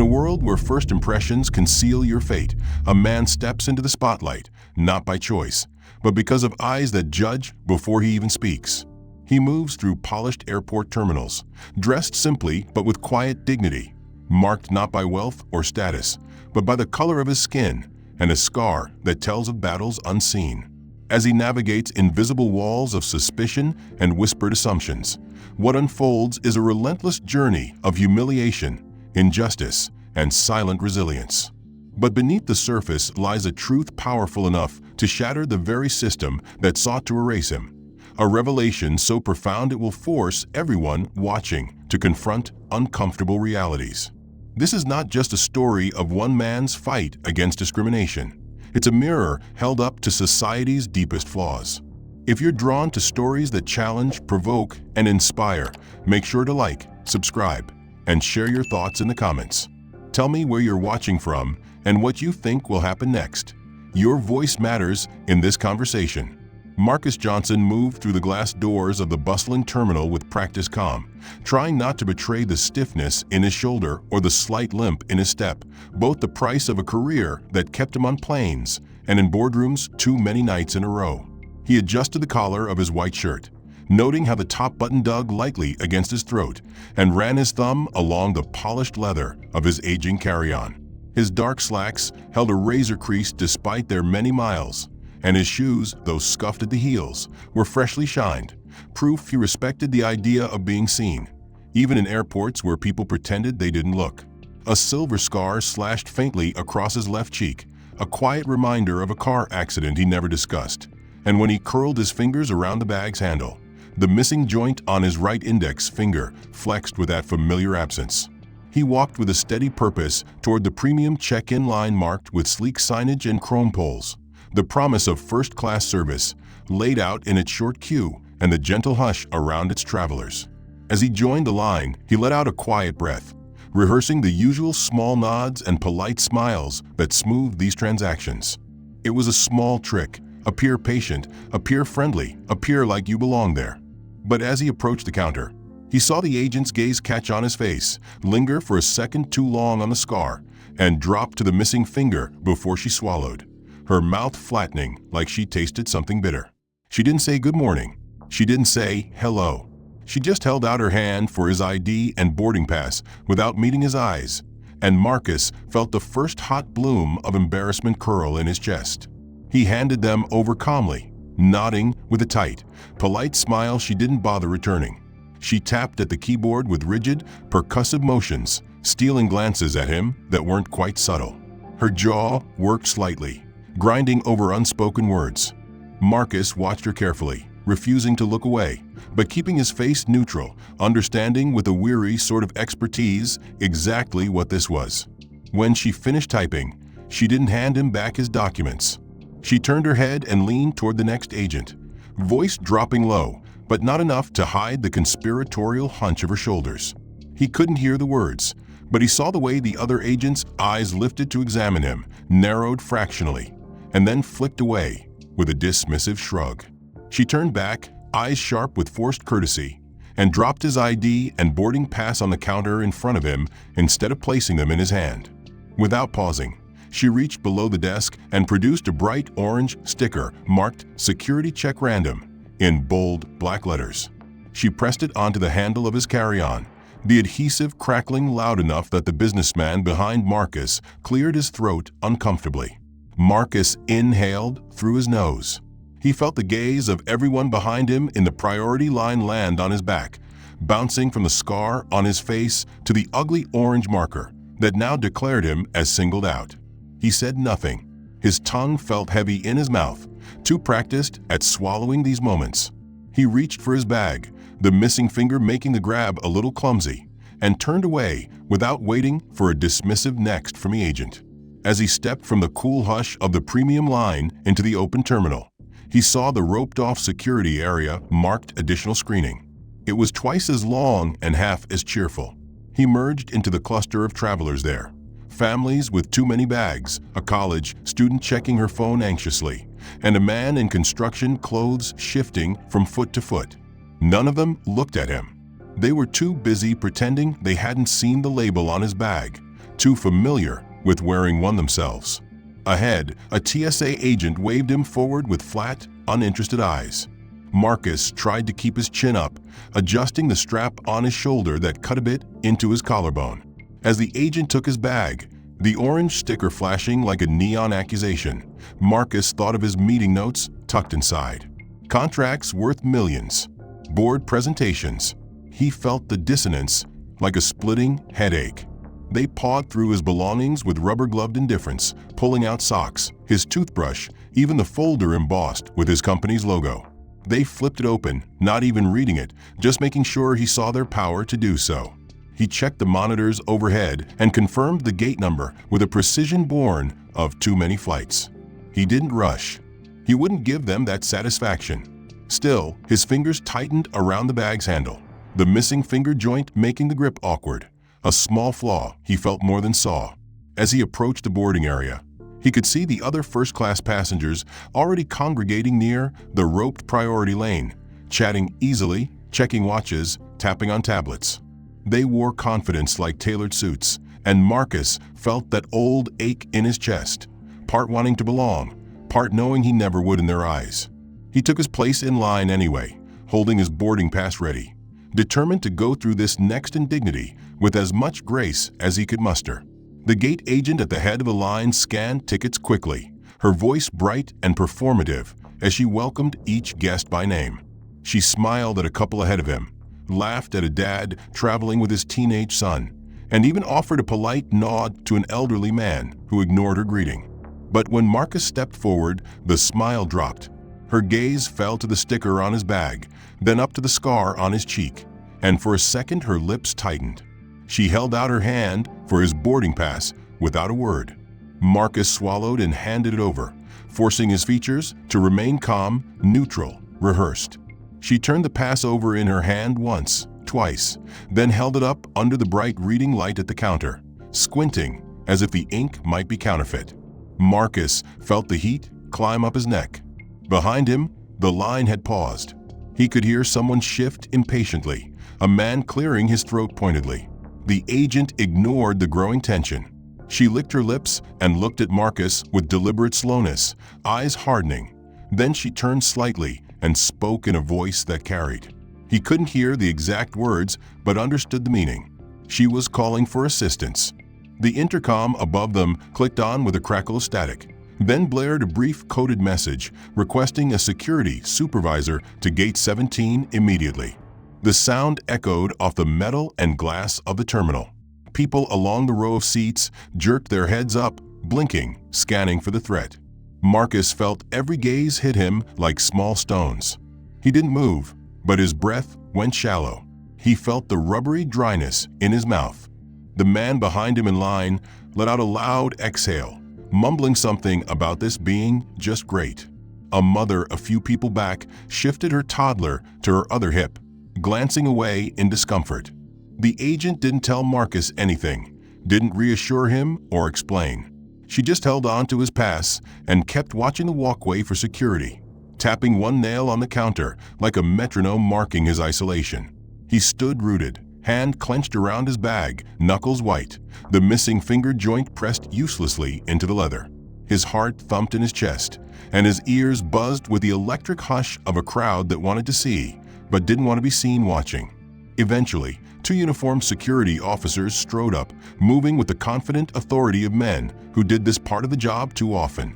world where first impressions can seal your fate, a man steps into the spotlight, not by choice, but because of eyes that judge before he even speaks. He moves through polished airport terminals, dressed simply but with quiet dignity, marked not by wealth or status, but by the color of his skin and a scar that tells of battles unseen. As he navigates invisible walls of suspicion and whispered assumptions, what unfolds is a relentless journey of humiliation, injustice, and silent resilience. But beneath the surface lies a truth powerful enough to shatter the very system that sought to erase him. A revelation so profound it will force everyone watching to confront uncomfortable realities. This is not just a story of one man's fight against discrimination. It's a mirror held up to society's deepest flaws. If you're drawn to stories that challenge, provoke, and inspire, make sure to like, subscribe, and share your thoughts in the comments. Tell me where you're watching from and what you think will happen next. Your voice matters in this conversation. Marcus Johnson moved through the glass doors of the bustling terminal with practiced calm, trying not to betray the stiffness in his shoulder or the slight limp in his step, both the price of a career that kept him on planes and in boardrooms too many nights in a row. He adjusted the collar of his white shirt, noting how the top button dug lightly against his throat, and ran his thumb along the polished leather of his aging carry-on. His dark slacks held a razor crease despite their many miles, and his shoes, though scuffed at the heels, were freshly shined, proof he respected the idea of being seen, even in airports where people pretended they didn't look. A silver scar slashed faintly across his left cheek, a quiet reminder of a car accident he never discussed. And when he curled his fingers around the bag's handle, the missing joint on his right index finger flexed with that familiar absence. He walked with a steady purpose toward the premium check-in line marked with sleek signage and chrome poles, the promise of first-class service laid out in its short queue and the gentle hush around its travelers. As he joined the line, he let out a quiet breath, rehearsing the usual small nods and polite smiles that smoothed these transactions. It was a small trick: appear patient, appear friendly, appear like you belong there. But as he approached the counter, he saw the agent's gaze catch on his face, linger for a second too long on the scar, and drop to the missing finger before she swallowed, her mouth flattening like she tasted something bitter. She didn't say good morning. She didn't say hello. She just held out her hand for his ID and boarding pass without meeting his eyes, and Marcus felt the first hot bloom of embarrassment curl in his chest. He handed them over calmly, nodding with a tight, polite smile she didn't bother returning. She tapped at the keyboard with rigid, percussive motions, stealing glances at him that weren't quite subtle. Her jaw worked slightly, grinding over unspoken words. Marcus watched her carefully, refusing to look away, but keeping his face neutral, understanding with a weary sort of expertise exactly what this was. When she finished typing, she didn't hand him back his documents. She turned her head and leaned toward the next agent, voice dropping low, but not enough to hide the conspiratorial hunch of her shoulders. He couldn't hear the words, but he saw the way the other agent's eyes lifted to examine him, narrowed fractionally, and then flicked away with a dismissive shrug. She turned back, eyes sharp with forced courtesy, and dropped his ID and boarding pass on the counter in front of him instead of placing them in his hand. Without pausing, she reached below the desk and produced a bright orange sticker marked Security Check Random in bold black letters. She pressed it onto the handle of his carry-on, the adhesive crackling loud enough that the businessman behind Marcus cleared his throat uncomfortably. Marcus inhaled through his nose. He felt the gaze of everyone behind him in the priority line land on his back, bouncing from the scar on his face to the ugly orange marker that now declared him as singled out. He said nothing. His tongue felt heavy in his mouth, too practiced at swallowing these moments. He reached for his bag, the missing finger making the grab a little clumsy, and turned away without waiting for a dismissive next from the agent. As he stepped from the cool hush of the premium line into the open terminal, he saw the roped-off security area marked additional screening. It was twice as long and half as cheerful. He merged into the cluster of travelers there. Families with too many bags, a college student checking her phone anxiously, and a man in construction clothes shifting from foot to foot. None of them looked at him. They were too busy pretending they hadn't seen the label on his bag, too familiar with wearing one themselves. Ahead, a TSA agent waved him forward with flat, uninterested eyes. Marcus tried to keep his chin up, adjusting the strap on his shoulder that cut a bit into his collarbone. As the agent took his bag, the orange sticker flashing like a neon accusation, Marcus thought of his meeting notes tucked inside. Contracts worth millions. Board presentations. He felt the dissonance like a splitting headache. They pawed through his belongings with rubber-gloved indifference, pulling out socks, his toothbrush, even the folder embossed with his company's logo. They flipped it open, not even reading it, just making sure he saw their power to do so. He checked the monitors overhead and confirmed the gate number with a precision born of too many flights. He didn't rush. He wouldn't give them that satisfaction. Still, his fingers tightened around the bag's handle, the missing finger joint making the grip awkward. A small flaw he felt more than saw. As he approached the boarding area, he could see the other first-class passengers already congregating near the roped priority lane, chatting easily, checking watches, tapping on tablets. They wore confidence like tailored suits, and Marcus felt that old ache in his chest, part wanting to belong, part knowing he never would in their eyes. He took his place in line anyway, holding his boarding pass ready, determined to go through this next indignity with as much grace as he could muster. The gate agent at the head of the line scanned tickets quickly, her voice bright and performative as she welcomed each guest by name. She smiled at a couple ahead of him, laughed at a dad traveling with his teenage son, and even offered a polite nod to an elderly man who ignored her greeting. But when Marcus stepped forward, the smile dropped. Her gaze fell to the sticker on his bag, then up to the scar on his cheek, and for a second her lips tightened. She held out her hand for his boarding pass without a word. Marcus swallowed and handed it over, forcing his features to remain calm, neutral, rehearsed. She turned the pass over in her hand once, twice, then held it up under the bright reading light at the counter, squinting as if the ink might be counterfeit. Marcus felt the heat climb up his neck. Behind him, the line had paused. He could hear someone shift impatiently, a man clearing his throat pointedly. The agent ignored the growing tension. She licked her lips and looked at Marcus with deliberate slowness, eyes hardening. Then she turned slightly and spoke in a voice that carried. He couldn't hear the exact words, but understood the meaning. She was calling for assistance. The intercom above them clicked on with a crackle of static, then blared a brief coded message requesting a security supervisor to Gate 17 immediately. The sound echoed off the metal and glass of the terminal. People along the row of seats jerked their heads up, blinking, scanning for the threat. Marcus felt every gaze hit him like small stones. He didn't move, but his breath went shallow. He felt the rubbery dryness in his mouth. The man behind him in line let out a loud exhale, mumbling something about this being just great. A mother a few people back shifted her toddler to her other hip, glancing away in discomfort. The agent didn't tell Marcus anything, didn't reassure him or explain. She just held on to his pass and kept watching the walkway for security, tapping one nail on the counter like a metronome marking his isolation. He stood rooted, hand clenched around his bag, knuckles white, the missing finger joint pressed uselessly into the leather. His heart thumped in his chest, and his ears buzzed with the electric hush of a crowd that wanted to see, but didn't want to be seen watching. Eventually, two uniformed security officers strode up, moving with the confident authority of men who did this part of the job too often.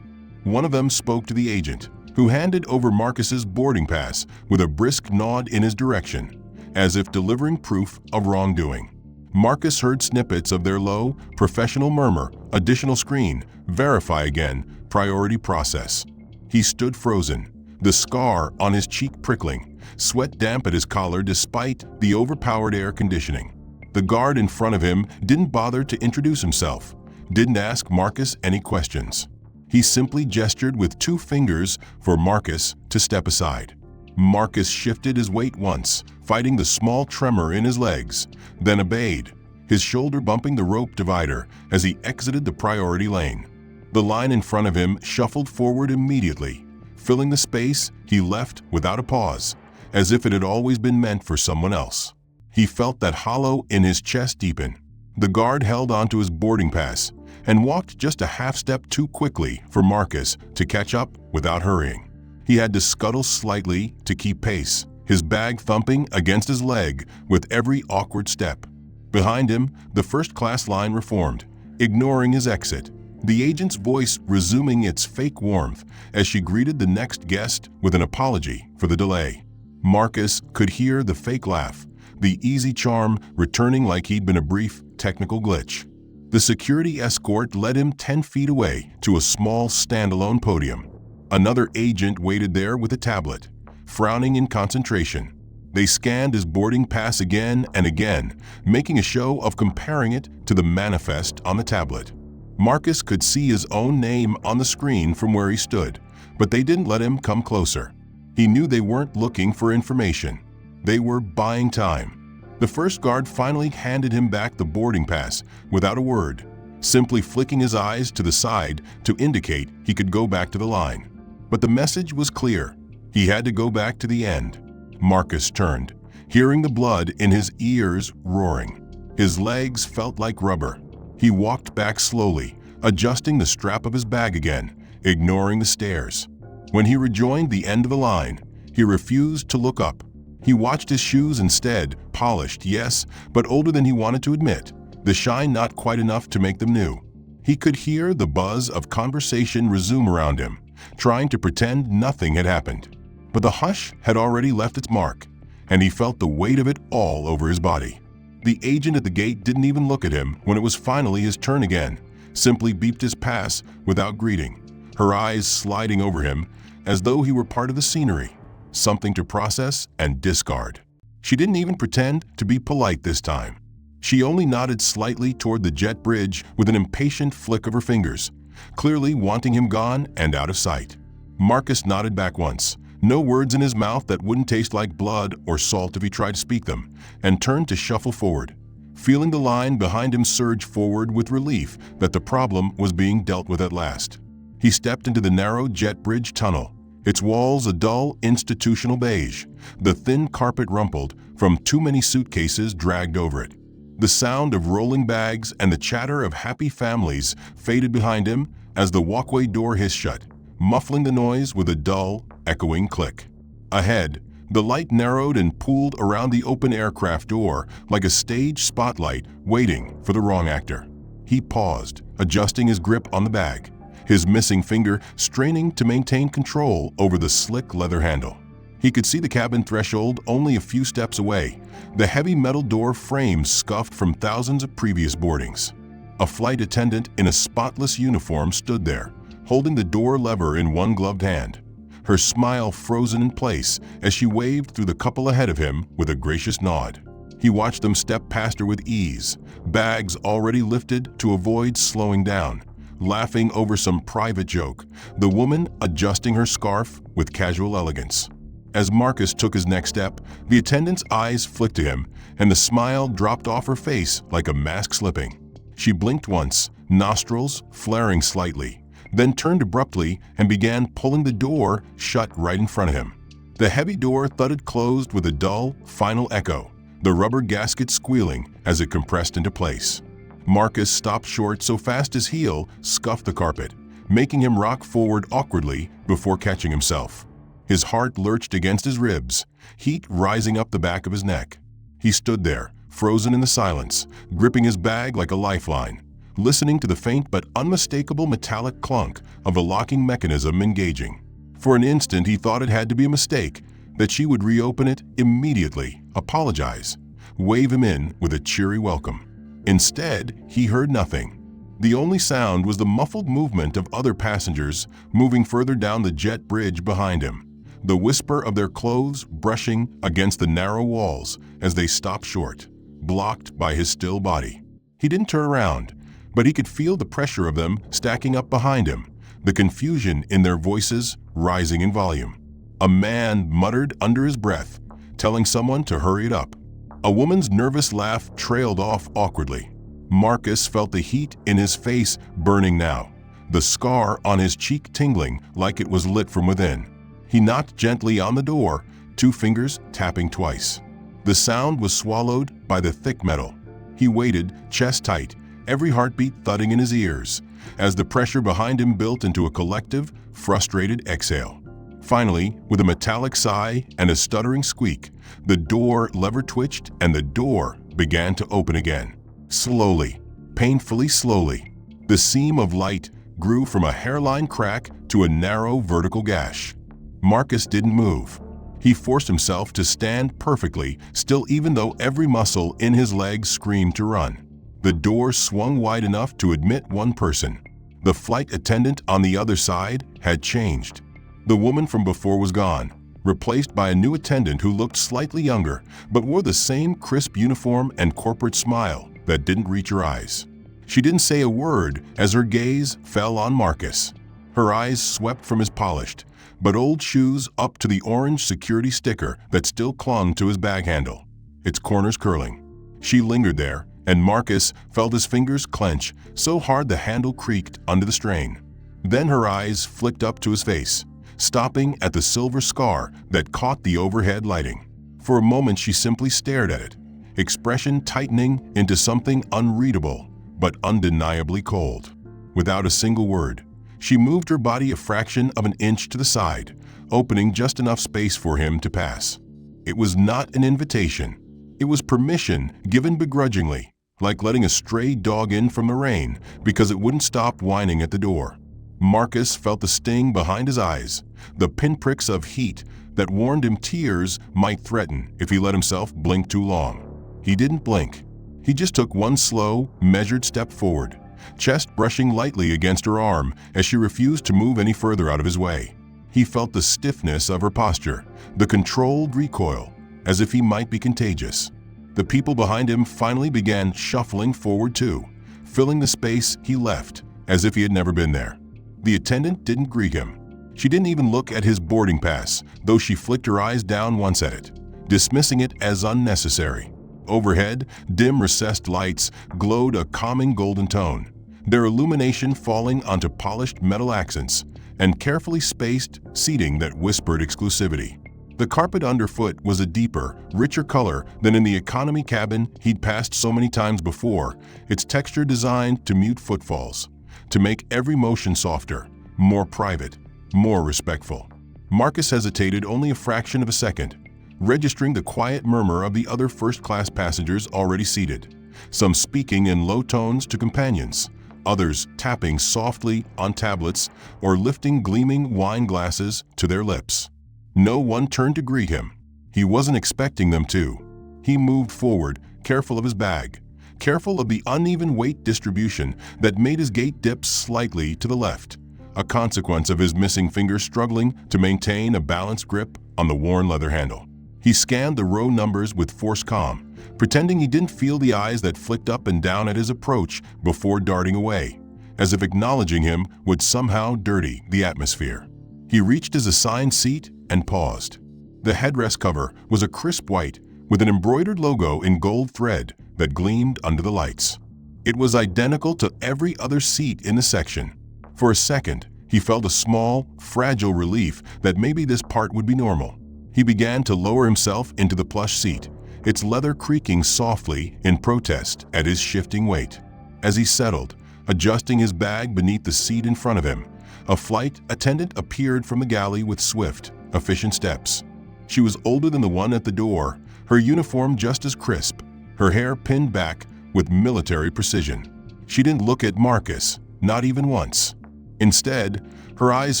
One of them spoke to the agent, who handed over Marcus's boarding pass with a brisk nod in his direction, as if delivering proof of wrongdoing. Marcus heard snippets of their low, professional murmur, additional screen, verify again, priority process. He stood frozen, the scar on his cheek prickling, sweat damp at his collar despite the overpowered air conditioning. The guard in front of him didn't bother to introduce himself, didn't ask Marcus any questions. He simply gestured with two fingers for Marcus to step aside. Marcus shifted his weight once, fighting the small tremor in his legs, then obeyed, his shoulder bumping the rope divider as he exited the priority lane. The line in front of him shuffled forward immediately, filling the space he left without a pause, as if it had always been meant for someone else. He felt that hollow in his chest deepen. The guard held onto his boarding pass and walked just a half step too quickly for Marcus to catch up without hurrying. He had to scuttle slightly to keep pace, his bag thumping against his leg with every awkward step. Behind him, the first-class line reformed, ignoring his exit, the agent's voice resuming its fake warmth as she greeted the next guest with an apology for the delay. Marcus could hear the fake laugh, the easy charm returning like he'd been a brief technical glitch. The security escort led him 10 feet away to a small standalone podium. Another agent waited there with a tablet, frowning in concentration. They scanned his boarding pass again and again, making a show of comparing it to the manifest on the tablet. Marcus could see his own name on the screen from where he stood, but they didn't let him come closer. He knew they weren't looking for information. They were buying time. The first guard finally handed him back the boarding pass without a word, simply flicking his eyes to the side to indicate he could go back to the line. But the message was clear. He had to go back to the end. Marcus turned, hearing the blood in his ears roaring. His legs felt like rubber. He walked back slowly, adjusting the strap of his bag again, ignoring the stares. When he rejoined the end of the line, he refused to look up. He watched his shoes instead, polished, yes, but older than he wanted to admit, the shine not quite enough to make them new. He could hear the buzz of conversation resume around him, trying to pretend nothing had happened. But the hush had already left its mark, and he felt the weight of it all over his body. The agent at the gate didn't even look at him when it was finally his turn again, simply beeped his pass without greeting, her eyes sliding over him as though he were part of the scenery, something to process and discard. She didn't even pretend to be polite this time. She only nodded slightly toward the jet bridge with an impatient flick of her fingers, clearly wanting him gone and out of sight. Marcus nodded back once, no words in his mouth that wouldn't taste like blood or salt if he tried to speak them, and turned to shuffle forward, feeling the line behind him surge forward with relief that the problem was being dealt with at last. He stepped into the narrow jet bridge tunnel, its walls a dull institutional beige, the thin carpet rumpled from too many suitcases dragged over it. The sound of rolling bags and the chatter of happy families faded behind him as the walkway door hissed shut, muffling the noise with a dull, echoing click. Ahead, the light narrowed and pooled around the open aircraft door like a stage spotlight waiting for the wrong actor. He paused, adjusting his grip on the bag, his missing finger straining to maintain control over the slick leather handle. He could see the cabin threshold only a few steps away, the heavy metal door frame scuffed from thousands of previous boardings. A flight attendant in a spotless uniform stood there, holding the door lever in one gloved hand, her smile frozen in place as she waved through the couple ahead of him with a gracious nod. He watched them step past her with ease, bags already lifted to avoid slowing down, laughing over some private joke, the woman adjusting her scarf with casual elegance. As Marcus took his next step, the attendant's eyes flicked to him, and the smile dropped off her face like a mask slipping. She blinked once, nostrils flaring slightly, then turned abruptly and began pulling the door shut right in front of him. The heavy door thudded closed with a dull, final echo, the rubber gasket squealing as it compressed into place. Marcus stopped short so fast his heel scuffed the carpet, making him rock forward awkwardly before catching himself. His heart lurched against his ribs, heat rising up the back of his neck. He stood there, frozen in the silence, gripping his bag like a lifeline, listening to the faint but unmistakable metallic clunk of the locking mechanism engaging. For an instant he thought it had to be a mistake, that she would reopen it immediately, apologize, wave him in with a cheery welcome. Instead, he heard nothing. The only sound was the muffled movement of other passengers moving further down the jet bridge behind him, the whisper of their clothes brushing against the narrow walls as they stopped short, blocked by his still body. He didn't turn around, but he could feel the pressure of them stacking up behind him, the confusion in their voices rising in volume. A man muttered under his breath, telling someone to hurry it up. A woman's nervous laugh trailed off awkwardly. Marcus felt the heat in his face burning now, the scar on his cheek tingling like it was lit from within. He knocked gently on the door, 2 fingers tapping twice. The sound was swallowed by the thick metal. He waited, chest tight, every heartbeat thudding in his ears, as the pressure behind him built into a collective, frustrated exhale. Finally, with a metallic sigh and a stuttering squeak, the door lever twitched and the door began to open again. Slowly, painfully slowly, the seam of light grew from a hairline crack to a narrow vertical gash. Marcus didn't move. He forced himself to stand perfectly still even though every muscle in his leg screamed to run. The door swung wide enough to admit one person. The flight attendant on the other side had changed. The woman from before was gone, replaced by a new attendant who looked slightly younger but wore the same crisp uniform and corporate smile that didn't reach her eyes. She didn't say a word as her gaze fell on Marcus. Her eyes swept from his polished but old shoes up to the orange security sticker that still clung to his bag handle, its corners curling. She lingered there, and Marcus felt his fingers clench so hard the handle creaked under the strain. Then her eyes flicked up to his face, stopping at the silver scar that caught the overhead lighting. For a moment she simply stared at it, expression tightening into something unreadable but undeniably cold. Without a single word, she moved her body a fraction of an inch to the side, opening just enough space for him to pass. It was not an invitation. It was permission given begrudgingly, like letting a stray dog in from the rain because it wouldn't stop whining at the door. Marcus felt the sting behind his eyes, the pinpricks of heat that warned him tears might threaten if he let himself blink too long. He didn't blink. He just took one slow, measured step forward, chest brushing lightly against her arm as she refused to move any further out of his way. He felt the stiffness of her posture, the controlled recoil, as if he might be contagious. The people behind him finally began shuffling forward too, filling the space he left as if he had never been there. The attendant didn't greet him. She didn't even look at his boarding pass, though she flicked her eyes down once at it, dismissing it as unnecessary. Overhead, dim recessed lights glowed a calming golden tone, their illumination falling onto polished metal accents and carefully spaced seating that whispered exclusivity. The carpet underfoot was a deeper, richer color than in the economy cabin he'd passed so many times before, its texture designed to mute footfalls, to make every motion softer, more private, more respectful. Marcus hesitated only a fraction of a second, registering the quiet murmur of the other first-class passengers already seated, some speaking in low tones to companions, others tapping softly on tablets or lifting gleaming wine glasses to their lips. No one turned to greet him. He wasn't expecting them to. He moved forward, careful of his bag, careful of the uneven weight distribution that made his gait dip slightly to the left, a consequence of his missing fingers struggling to maintain a balanced grip on the worn leather handle. He scanned the row numbers with forced calm, pretending he didn't feel the eyes that flicked up and down at his approach before darting away, as if acknowledging him would somehow dirty the atmosphere. He reached his assigned seat and paused. The headrest cover was a crisp white with an embroidered logo in gold thread that gleamed under the lights. It was identical to every other seat in the section. For a second, he felt a small, fragile relief that maybe this part would be normal. He began to lower himself into the plush seat, its leather creaking softly in protest at his shifting weight. As he settled, adjusting his bag beneath the seat in front of him, a flight attendant appeared from the galley with swift, efficient steps. She was older than the one at the door, her uniform just as crisp, her hair pinned back with military precision. She didn't look at Marcus, not even once. Instead, her eyes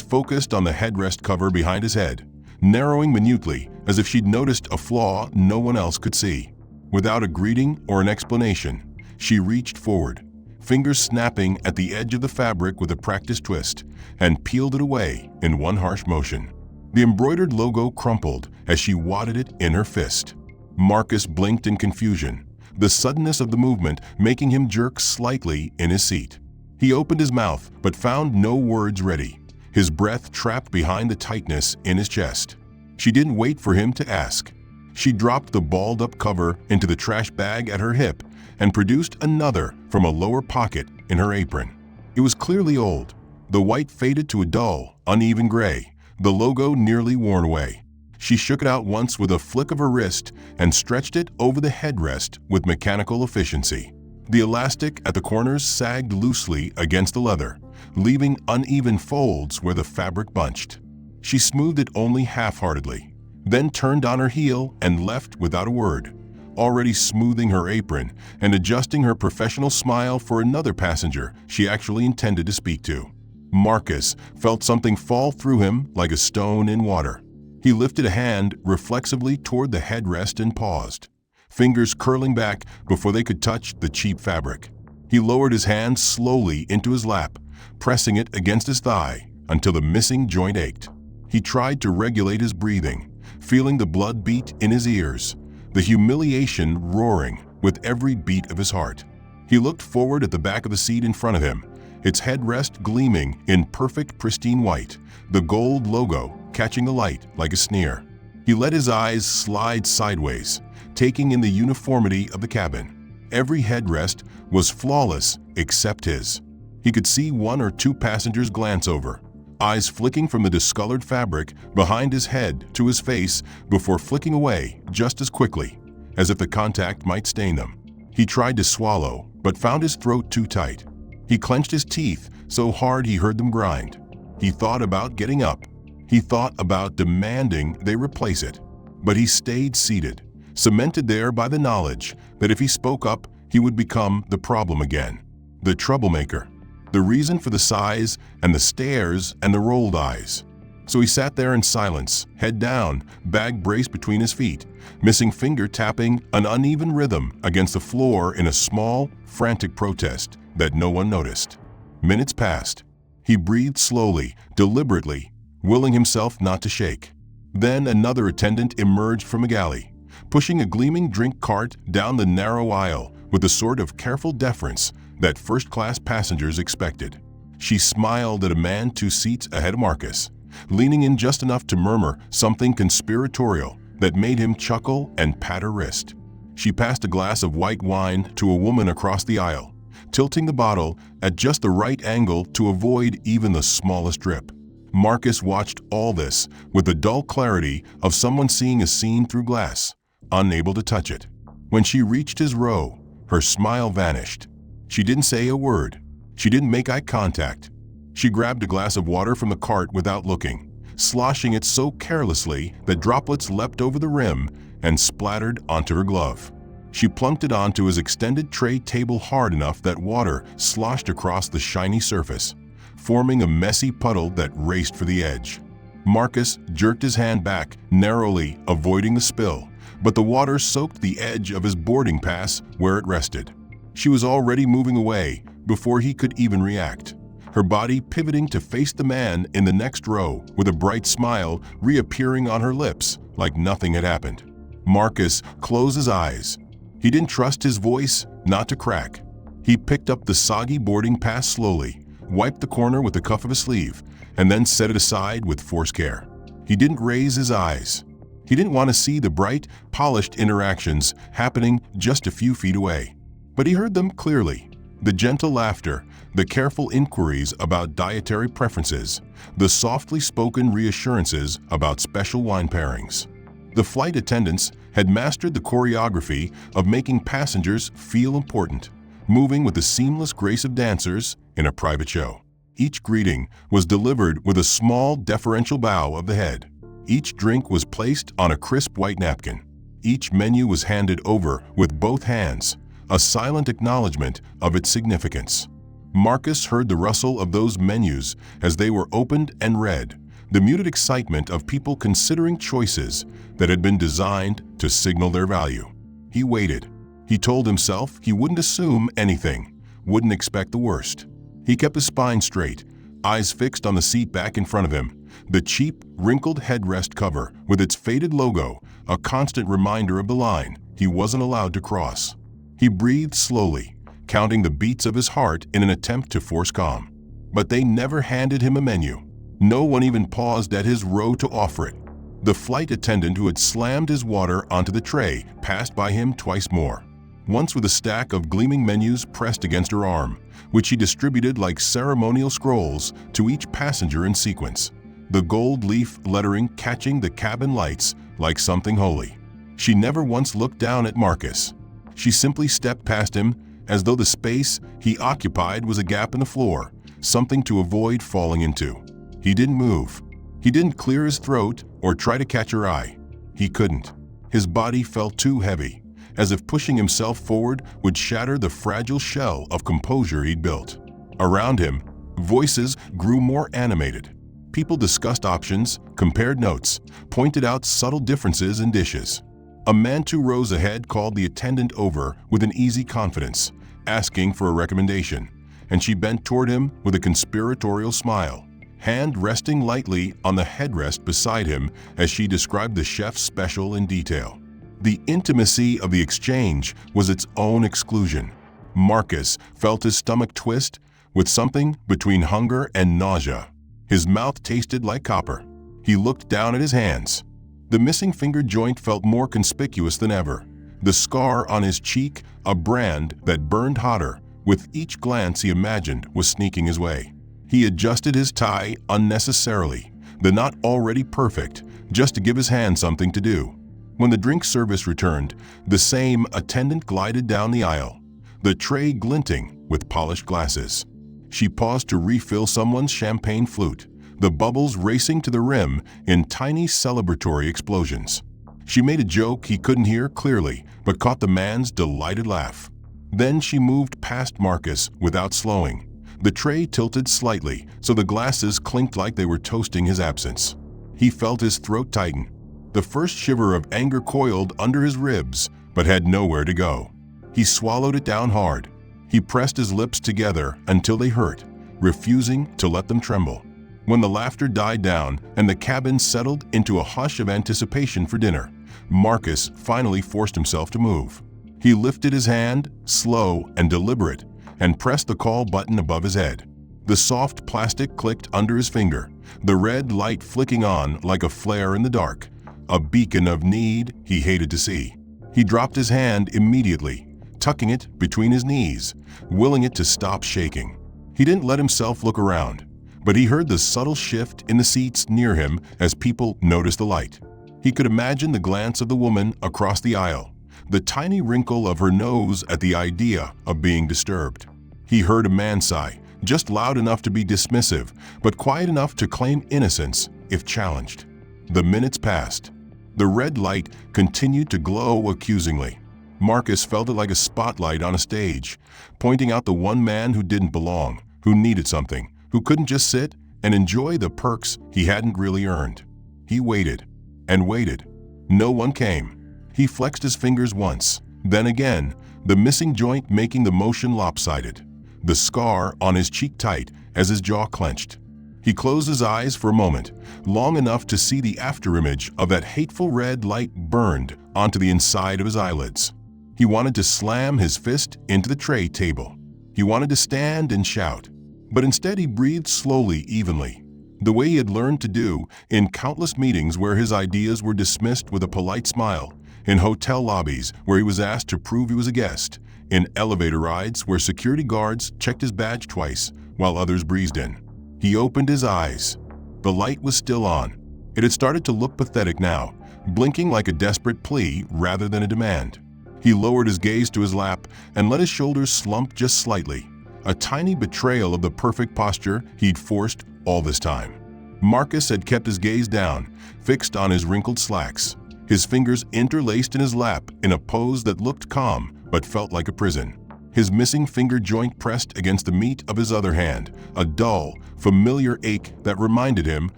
focused on the headrest cover behind his head, narrowing minutely as if she'd noticed a flaw no one else could see. Without a greeting or an explanation, she reached forward, fingers snapping at the edge of the fabric with a practiced twist, and peeled it away in one harsh motion. The embroidered logo crumpled as she wadded it in her fist. Marcus blinked in confusion, the suddenness of the movement making him jerk slightly in his seat. He opened his mouth but found no words ready, his breath trapped behind the tightness in his chest. She didn't wait for him to ask. She dropped the balled-up cover into the trash bag at her hip and produced another from a lower pocket in her apron. It was clearly old, the white faded to a dull, uneven gray, the logo nearly worn away. She shook it out once with a flick of her wrist and stretched it over the headrest with mechanical efficiency. The elastic at the corners sagged loosely against the leather, leaving uneven folds where the fabric bunched. She smoothed it only half-heartedly, then turned on her heel and left without a word, already smoothing her apron and adjusting her professional smile for another passenger she actually intended to speak to. Marcus felt something fall through him like a stone in water. He lifted a hand reflexively toward the headrest and paused, fingers curling back before they could touch the cheap fabric. He lowered his hand slowly into his lap, pressing it against his thigh until the missing joint ached. He tried to regulate his breathing, feeling the blood beat in his ears, the humiliation roaring with every beat of his heart. He looked forward at the back of the seat in front of him, its headrest gleaming in perfect pristine white, the gold logo catching the light like a sneer. He let his eyes slide sideways, taking in the uniformity of the cabin. Every headrest was flawless except his. He could see one or two passengers glance over, eyes flicking from the discolored fabric behind his head to his face before flicking away just as quickly, as if the contact might stain them. He tried to swallow, but found his throat too tight. He clenched his teeth so hard he heard them grind. He thought about getting up. He thought about demanding they replace it. But he stayed seated, cemented there by the knowledge that if he spoke up, he would become the problem again, the troublemaker, the reason for the sighs and the stares and the rolled eyes. So he sat there in silence, head down, bag braced between his feet, missing finger tapping an uneven rhythm against the floor in a small, frantic protest that no one noticed. Minutes passed. He breathed slowly, deliberately, willing himself not to shake. Then another attendant emerged from a galley, pushing a gleaming drink cart down the narrow aisle with the sort of careful deference that first-class passengers expected. She smiled at a man 2 seats ahead of Marcus, leaning in just enough to murmur something conspiratorial that made him chuckle and pat her wrist. She passed a glass of white wine to a woman across the aisle, tilting the bottle at just the right angle to avoid even the smallest drip. Marcus watched all this with the dull clarity of someone seeing a scene through glass, unable to touch it. When she reached his row, her smile vanished. She didn't say a word. She didn't make eye contact. She grabbed a glass of water from the cart without looking, sloshing it so carelessly that droplets leapt over the rim and splattered onto her glove. She plunked it onto his extended tray table hard enough that water sloshed across the shiny surface, forming a messy puddle that raced for the edge. Marcus jerked his hand back, narrowly avoiding the spill, but the water soaked the edge of his boarding pass where it rested. She was already moving away before he could even react, her body pivoting to face the man in the next row with a bright smile reappearing on her lips like nothing had happened. Marcus closed his eyes. He didn't trust his voice not to crack. He picked up the soggy boarding pass slowly, wiped the corner with the cuff of his sleeve, and then set it aside with forced care. He didn't raise his eyes. He didn't want to see the bright, polished interactions happening just a few feet away. But he heard them clearly. The gentle laughter, the careful inquiries about dietary preferences, the softly spoken reassurances about special wine pairings. The flight attendants had mastered the choreography of making passengers feel important, moving with the seamless grace of dancers in a private show. Each greeting was delivered with a small deferential bow of the head. Each drink was placed on a crisp white napkin. Each menu was handed over with both hands, a silent acknowledgement of its significance. Marcus heard the rustle of those menus as they were opened and read, the muted excitement of people considering choices that had been designed to signal their value. He waited. He told himself he wouldn't assume anything, wouldn't expect the worst. He kept his spine straight, eyes fixed on the seat back in front of him, the cheap, wrinkled headrest cover with its faded logo, a constant reminder of the line he wasn't allowed to cross. He breathed slowly, counting the beats of his heart in an attempt to force calm. But they never handed him a menu. No one even paused at his row to offer it. The flight attendant who had slammed his water onto the tray passed by him twice more, once with a stack of gleaming menus pressed against her arm, which she distributed like ceremonial scrolls to each passenger in sequence. the gold leaf lettering catching the cabin lights like something holy. She never once looked down at Marcus. She simply stepped past him as though the space he occupied was a gap in the floor, something to avoid falling into. He didn't move. He didn't clear his throat or try to catch her eye. He couldn't. His body felt too heavy, as if pushing himself forward would shatter the fragile shell of composure he'd built. Around him, voices grew more animated. People discussed options, compared notes, pointed out subtle differences in dishes. A man 2 rows ahead called the attendant over with an easy confidence, asking for a recommendation, and she bent toward him with a conspiratorial smile, hand resting lightly on the headrest beside him as she described the chef's special in detail. The intimacy of the exchange was its own exclusion. Marcus felt his stomach twist with something between hunger and nausea. His mouth tasted like copper. He looked down at his hands. The missing finger joint felt more conspicuous than ever. The scar on his cheek, a brand that burned hotter with each glance he imagined was sneaking his way. He adjusted his tie unnecessarily, the knot already perfect, just to give his hand something to do. When the drink service returned, the same attendant glided down the aisle, the tray glinting with polished glasses. She paused to refill someone's champagne flute, the bubbles racing to the rim in tiny celebratory explosions. She made a joke he couldn't hear clearly, but caught the man's delighted laugh. Then she moved past Marcus without slowing. The tray tilted slightly, so the glasses clinked like they were toasting his absence. He felt his throat tighten. The first shiver of anger coiled under his ribs, but had nowhere to go. He swallowed it down hard. He pressed his lips together until they hurt, refusing to let them tremble. When the laughter died down and the cabin settled into a hush of anticipation for dinner, Marcus finally forced himself to move. He lifted his hand, slow and deliberate, and pressed the call button above his head. The soft plastic clicked under his finger, the red light flicking on like a flare in the dark, a beacon of need he hated to see. He dropped his hand immediately, tucking it between his knees, willing it to stop shaking. He didn't let himself look around, but he heard the subtle shift in the seats near him as people noticed the light. He could imagine the glance of the woman across the aisle, the tiny wrinkle of her nose at the idea of being disturbed. He heard a man sigh, just loud enough to be dismissive, but quiet enough to claim innocence if challenged. The minutes passed. The red light continued to glow accusingly. Marcus felt it like a spotlight on a stage, pointing out the one man who didn't belong, who needed something, who couldn't just sit and enjoy the perks he hadn't really earned. He waited and waited. No one came. He flexed his fingers once, then again, the missing joint making the motion lopsided, the scar on his cheek tight as his jaw clenched. He closed his eyes for a moment, long enough to see the afterimage of that hateful red light burned onto the inside of his eyelids. He wanted to slam his fist into the tray table. He wanted to stand and shout, but instead he breathed slowly, evenly, the way he had learned to do in countless meetings where his ideas were dismissed with a polite smile, in hotel lobbies where he was asked to prove he was a guest, in elevator rides where security guards checked his badge twice while others breezed in. He opened his eyes. The light was still on. It had started to look pathetic now, blinking like a desperate plea rather than a demand. He lowered his gaze to his lap and let his shoulders slump just slightly, a tiny betrayal of the perfect posture he'd forced all this time. Marcus had kept his gaze down, fixed on his wrinkled slacks, his fingers interlaced in his lap in a pose that looked calm but felt like a prison. His missing finger joint pressed against the meat of his other hand, a dull, familiar ache that reminded him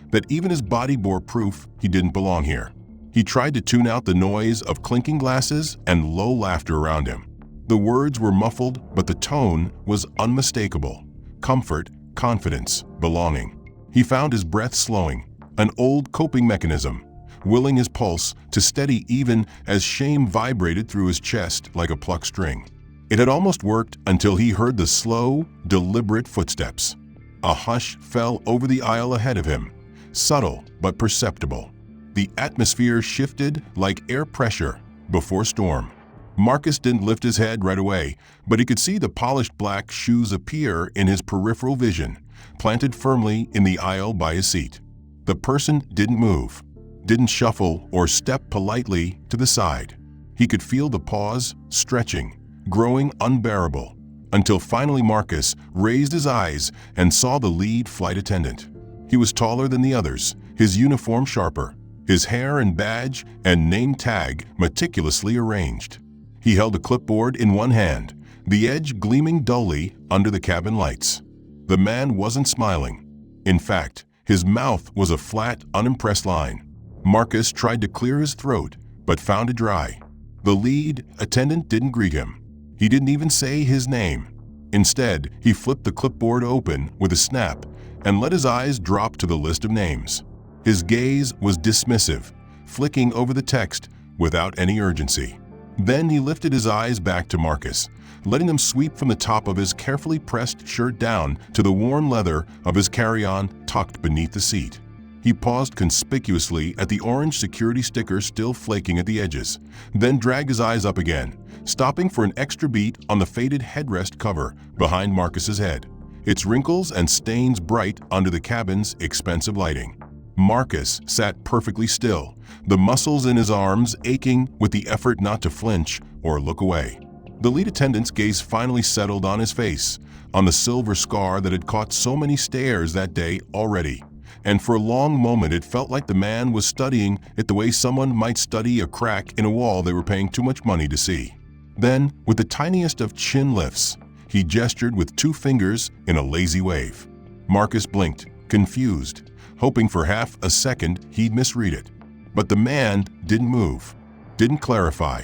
that even his body bore proof he didn't belong here. He tried to tune out the noise of clinking glasses and low laughter around him. The words were muffled, but the tone was unmistakable. Comfort, confidence, belonging. He found his breath slowing, an old coping mechanism, willing his pulse to steady even as shame vibrated through his chest like a plucked string. It had almost worked until he heard the slow, deliberate footsteps. A hush fell over the aisle ahead of him, subtle but perceptible. The atmosphere shifted like air pressure before storm. Marcus didn't lift his head right away, but he could see the polished black shoes appear in his peripheral vision, planted firmly in the aisle by his seat. The person didn't move, didn't shuffle or step politely to the side. He could feel the pause, stretching, growing unbearable, until finally Marcus raised his eyes and saw the lead flight attendant. He was taller than the others, his uniform sharper, his hair and badge and name tag meticulously arranged. He held a clipboard in one hand, the edge gleaming dully under the cabin lights. The man wasn't smiling. In fact, his mouth was a flat, unimpressed line. Marcus tried to clear his throat, but found it dry. The lead attendant didn't greet him. He didn't even say his name. Instead, he flipped the clipboard open with a snap and let his eyes drop to the list of names. His gaze was dismissive, flicking over the text without any urgency. Then he lifted his eyes back to Marcus, letting them sweep from the top of his carefully pressed shirt down to the worn leather of his carry-on tucked beneath the seat. He paused conspicuously at the orange security sticker still flaking at the edges, then dragged his eyes up again, stopping for an extra beat on the faded headrest cover behind Marcus's head, its wrinkles and stains bright under the cabin's expensive lighting. Marcus sat perfectly still, the muscles in his arms aching with the effort not to flinch or look away. The lead attendant's gaze finally settled on his face, on the silver scar that had caught so many stares that day already. And for a long moment it felt like the man was studying it the way someone might study a crack in a wall they were paying too much money to see. Then, with the tiniest of chin lifts, he gestured with 2 fingers in a lazy wave. Marcus blinked, confused, hoping for half a second he'd misread it. But the man didn't move, didn't clarify,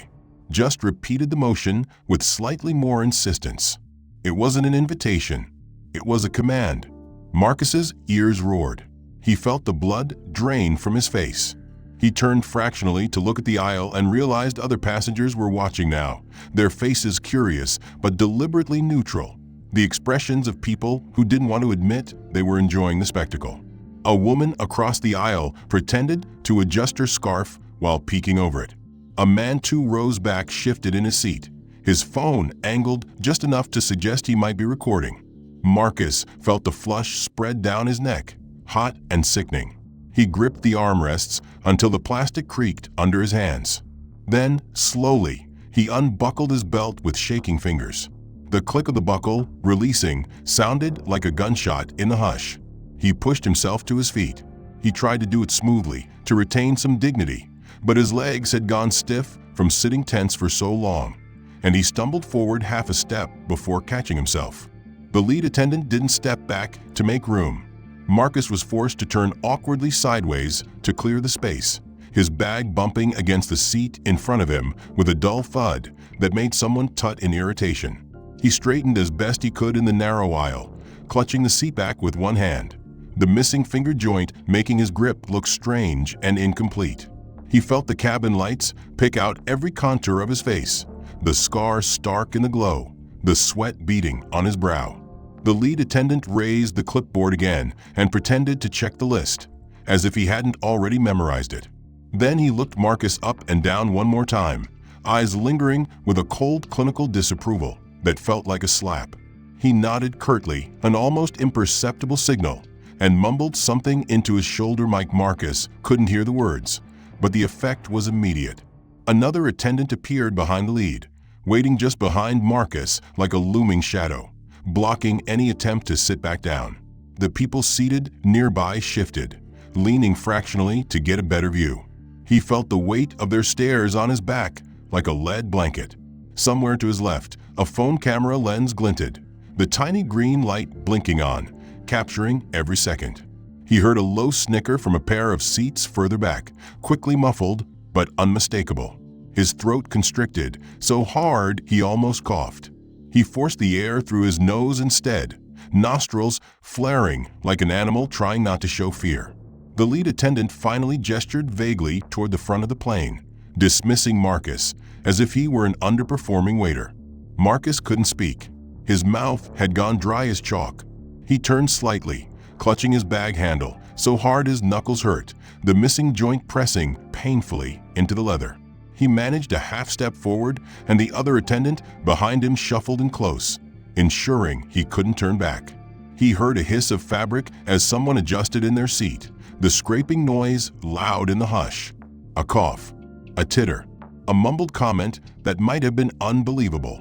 just repeated the motion with slightly more insistence. It wasn't an invitation, it was a command. Marcus's ears roared. He felt the blood drain from his face. He turned fractionally to look at the aisle and realized other passengers were watching now, their faces curious but deliberately neutral, the expressions of people who didn't want to admit they were enjoying the spectacle. A woman across the aisle pretended to adjust her scarf while peeking over it. A man 2 rows back shifted in his seat, his phone angled just enough to suggest he might be recording. Marcus felt the flush spread down his neck, hot and sickening. He gripped the armrests until the plastic creaked under his hands. Then, slowly, he unbuckled his belt with shaking fingers. The click of the buckle, releasing, sounded like a gunshot in the hush. He pushed himself to his feet. He tried to do it smoothly, to retain some dignity, but his legs had gone stiff from sitting tense for so long, and he stumbled forward half a step before catching himself. The lead attendant didn't step back to make room. Marcus was forced to turn awkwardly sideways to clear the space, his bag bumping against the seat in front of him with a dull thud that made someone tut in irritation. He straightened as best he could in the narrow aisle, clutching the seatback with one hand, the missing finger joint making his grip look strange and incomplete. He felt the cabin lights pick out every contour of his face, the scar stark in the glow, the sweat beading on his brow. The lead attendant raised the clipboard again and pretended to check the list, as if he hadn't already memorized it. Then he looked Marcus up and down one more time, eyes lingering with a cold clinical disapproval that felt like a slap. He nodded curtly, an almost imperceptible signal, and mumbled something into his shoulder mic. Marcus couldn't hear the words, but the effect was immediate. Another attendant appeared behind the lead, waiting just behind Marcus like a looming shadow, blocking any attempt to sit back down. The people seated nearby shifted, leaning fractionally to get a better view. He felt the weight of their stares on his back like a lead blanket. Somewhere to his left, a phone camera lens glinted, the tiny green light blinking on, capturing every second. He heard a low snicker from a pair of seats further back, quickly muffled but unmistakable. His throat constricted so hard he almost coughed. He forced the air through his nose instead, nostrils flaring like an animal trying not to show fear. The lead attendant finally gestured vaguely toward the front of the plane, dismissing Marcus as if he were an underperforming waiter. Marcus couldn't speak. His mouth had gone dry as chalk. He turned slightly, clutching his bag handle so hard his knuckles hurt, the missing joint pressing painfully into the leather. He managed a half step forward, and the other attendant behind him shuffled in close, ensuring he couldn't turn back. He heard a hiss of fabric as someone adjusted in their seat, the scraping noise loud in the hush, a cough, a titter, a mumbled comment that might have been unbelievable.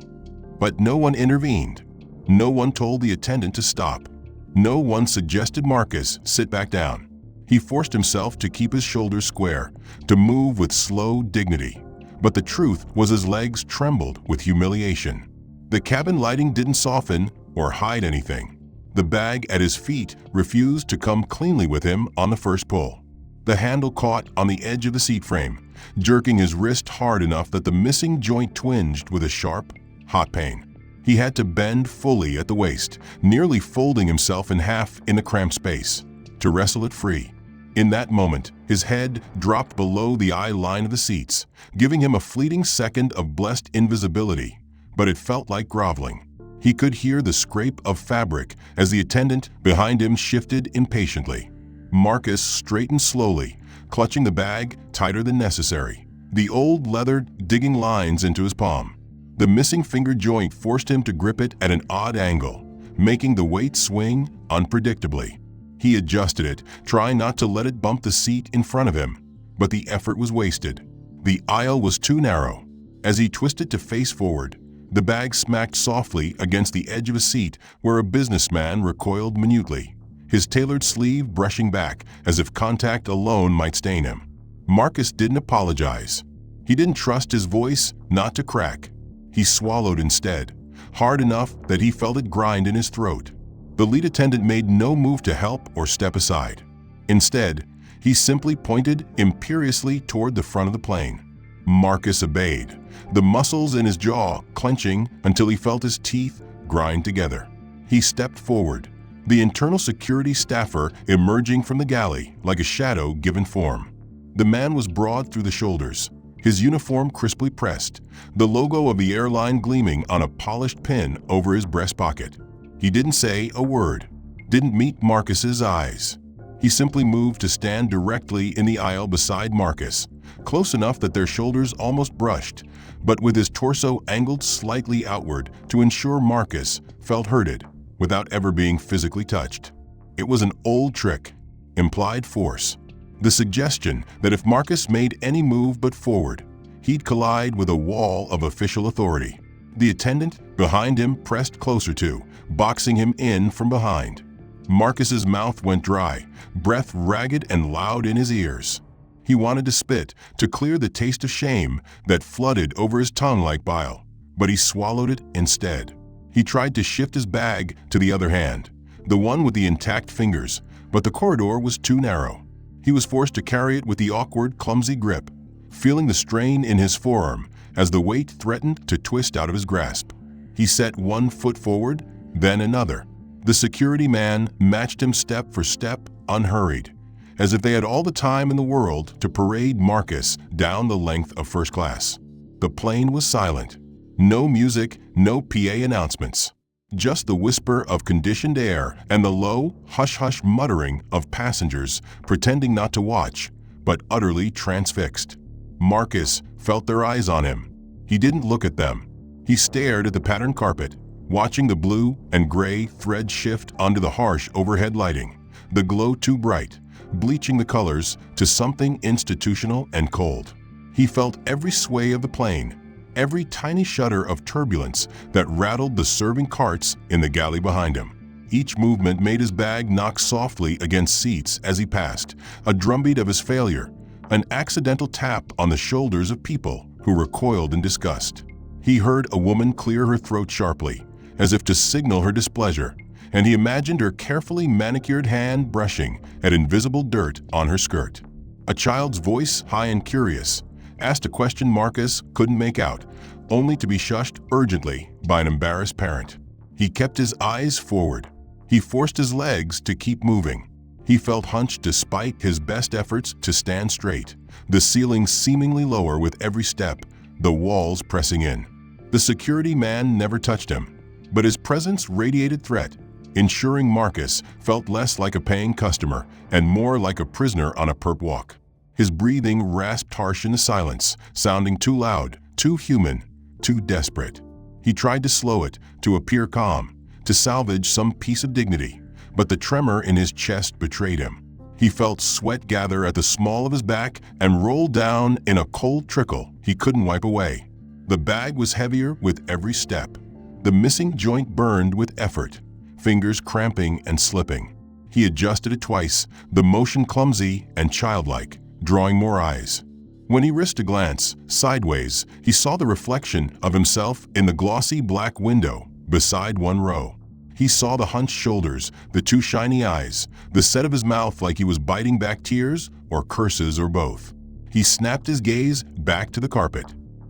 But no one intervened. No one told the attendant to stop. No one suggested Marcus sit back down. He forced himself to keep his shoulders square, to move with slow dignity. But the truth was his legs trembled with humiliation. The cabin lighting didn't soften or hide anything. The bag at his feet refused to come cleanly with him on the first pull. The handle caught on the edge of the seat frame, jerking his wrist hard enough that the missing joint twinged with a sharp, hot pain. He had to bend fully at the waist, nearly folding himself in half in the cramped space, to wrestle it free. In that moment, his head dropped below the eye line of the seats, giving him a fleeting second of blessed invisibility, but it felt like groveling. He could hear the scrape of fabric as the attendant behind him shifted impatiently. Marcus straightened slowly, clutching the bag tighter than necessary, the old leather digging lines into his palm. The missing finger joint forced him to grip it at an odd angle, making the weight swing unpredictably. He adjusted it, trying not to let it bump the seat in front of him, but the effort was wasted. The aisle was too narrow. As he twisted to face forward, the bag smacked softly against the edge of a seat where a businessman recoiled minutely, his tailored sleeve brushing back as if contact alone might stain him. Marcus didn't apologize. He didn't trust his voice not to crack. He swallowed instead, hard enough that he felt it grind in his throat. The lead attendant made no move to help or step aside. Instead, he simply pointed imperiously toward the front of the plane. Marcus obeyed, the muscles in his jaw clenching until he felt his teeth grind together. He stepped forward, the internal security staffer emerging from the galley like a shadow given form. The man was broad through the shoulders, his uniform crisply pressed, the logo of the airline gleaming on a polished pin over his breast pocket. He didn't say a word, didn't meet Marcus's eyes. He simply moved to stand directly in the aisle beside Marcus, close enough that their shoulders almost brushed, but with his torso angled slightly outward to ensure Marcus felt hurted without ever being physically touched. It was an old trick, implied force. The suggestion that if Marcus made any move but forward, he'd collide with a wall of official authority. The attendant behind him pressed closer to, boxing him in from behind. Marcus's mouth went dry, breath ragged and loud in his ears. He wanted to spit, to clear the taste of shame that flooded over his tongue like bile, but he swallowed it instead. He tried to shift his bag to the other hand, the one with the intact fingers, but the corridor was too narrow. He was forced to carry it with the awkward, clumsy grip, feeling the strain in his forearm as the weight threatened to twist out of his grasp. He set one foot forward, then another. The security man matched him step for step, unhurried, as if they had all the time in the world to parade Marcus down the length of first class. The plane was silent. No music, no PA announcements. Just the whisper of conditioned air and the low, hush-hush muttering of passengers pretending not to watch, but utterly transfixed. Marcus felt their eyes on him. He didn't look at them. He stared at the patterned carpet, watching the blue and gray thread shift onto the harsh overhead lighting, the glow too bright, bleaching the colors to something institutional and cold. He felt every sway of the plane, every tiny shudder of turbulence that rattled the serving carts in the galley behind him. Each movement made his bag knock softly against seats as he passed, a drumbeat of his failure, an accidental tap on the shoulders of people who recoiled in disgust. He heard a woman clear her throat sharply, as if to signal her displeasure, and he imagined her carefully manicured hand brushing at invisible dirt on her skirt. A child's voice, high and curious, asked a question Marcus couldn't make out, only to be shushed urgently by an embarrassed parent. He kept his eyes forward. He forced his legs to keep moving. He felt hunched despite his best efforts to stand straight, the ceiling seemingly lower with every step, the walls pressing in. The security man never touched him, but his presence radiated threat, ensuring Marcus felt less like a paying customer and more like a prisoner on a perp walk. His breathing rasped harsh in the silence, sounding too loud, too human, too desperate. He tried to slow it, to appear calm, to salvage some piece of dignity, but the tremor in his chest betrayed him. He felt sweat gather at the small of his back and roll down in a cold trickle he couldn't wipe away. The bag was heavier with every step. The missing joint burned with effort, fingers cramping and slipping. He adjusted it twice, the motion clumsy and childlike, drawing more eyes. When he risked a glance sideways, he saw the reflection of himself in the glossy black window beside one row. He saw the hunched shoulders, the two shiny eyes, the set of his mouth like he was biting back tears or curses or both. He snapped his gaze back to the carpet.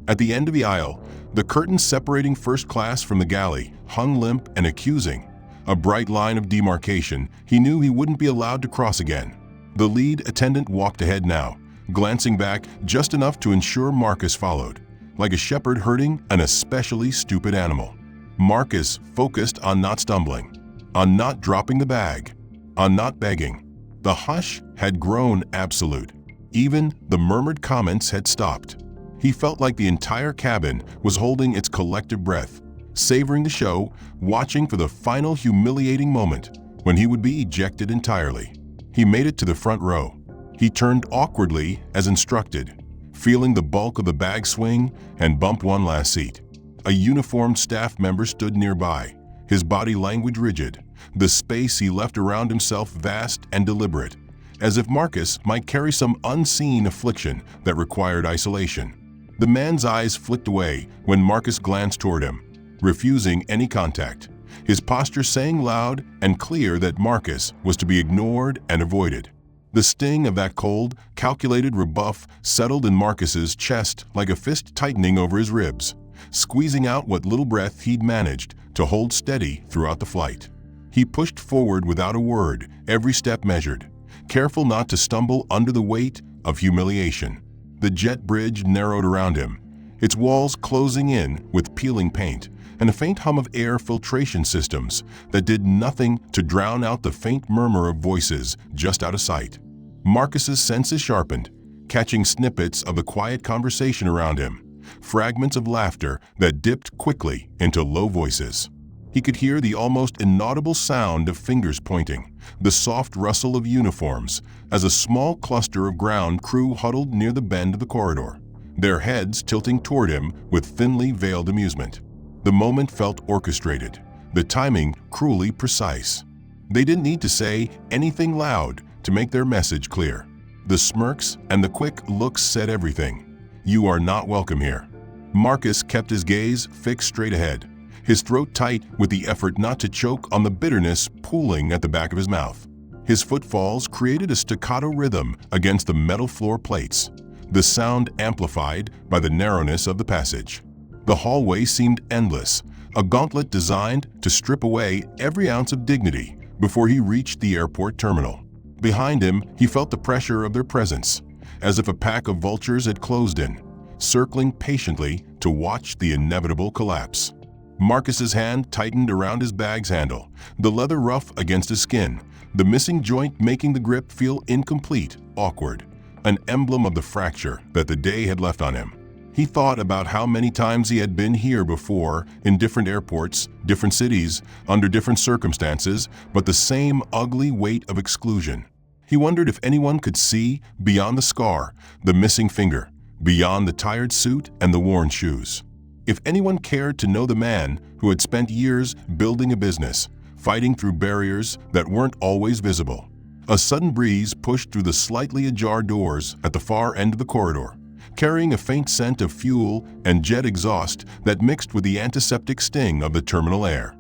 At the end of the aisle, the curtain separating first class from the galley hung limp and accusing. A bright line of demarcation he knew he wouldn't be allowed to cross again. The lead attendant walked ahead now, glancing back just enough to ensure Marcus followed, like a shepherd herding an especially stupid animal. Marcus focused on not stumbling, on not dropping the bag, on not begging. The hush had grown absolute. Even the murmured comments had stopped. He felt like the entire cabin was holding its collective breath, savoring the show, watching for the final humiliating moment when he would be ejected entirely. He made it to the front row. He turned awkwardly as instructed, feeling the bulk of the bag swing, and bumped one last seat. A uniformed staff member stood nearby, his body language rigid, the space he left around himself vast and deliberate, as if Marcus might carry some unseen affliction that required isolation. The man's eyes flicked away when Marcus glanced toward him, refusing any contact, his posture saying loud and clear that Marcus was to be ignored and avoided. The sting of that cold, calculated rebuff settled in Marcus's chest like a fist tightening over his ribs, squeezing out what little breath he'd managed to hold steady throughout the flight. He pushed forward without a word, every step measured, careful not to stumble under the weight of humiliation. The jet bridge narrowed around him, its walls closing in with peeling paint, and a faint hum of air filtration systems that did nothing to drown out the faint murmur of voices just out of sight. Marcus's senses sharpened, catching snippets of the quiet conversation around him, fragments of laughter that dipped quickly into low voices. He could hear the almost inaudible sound of fingers pointing, the soft rustle of uniforms, as a small cluster of ground crew huddled near the bend of the corridor, their heads tilting toward him with thinly veiled amusement. The moment felt orchestrated, the timing cruelly precise. They didn't need to say anything loud to make their message clear. The smirks and the quick looks said everything. You are not welcome here. Marcus kept his gaze fixed straight ahead, his throat tight with the effort not to choke on the bitterness pooling at the back of his mouth. His footfalls created a staccato rhythm against the metal floor plates, the sound amplified by the narrowness of the passage. The hallway seemed endless, a gauntlet designed to strip away every ounce of dignity before he reached the airport terminal. Behind him, he felt the pressure of their presence, as if a pack of vultures had closed in, circling patiently to watch the inevitable collapse. Marcus's hand tightened around his bag's handle, the leather rough against his skin, the missing joint making the grip feel incomplete, awkward, an emblem of the fracture that the day had left on him. He thought about how many times he had been here before, in different airports, different cities, under different circumstances, but the same ugly weight of exclusion. He wondered if anyone could see beyond the scar, the missing finger, beyond the tired suit and the worn shoes. If anyone cared to know the man who had spent years building a business, fighting through barriers that weren't always visible. A sudden breeze pushed through the slightly ajar doors at the far end of the corridor, carrying a faint scent of fuel and jet exhaust that mixed with the antiseptic sting of the terminal air.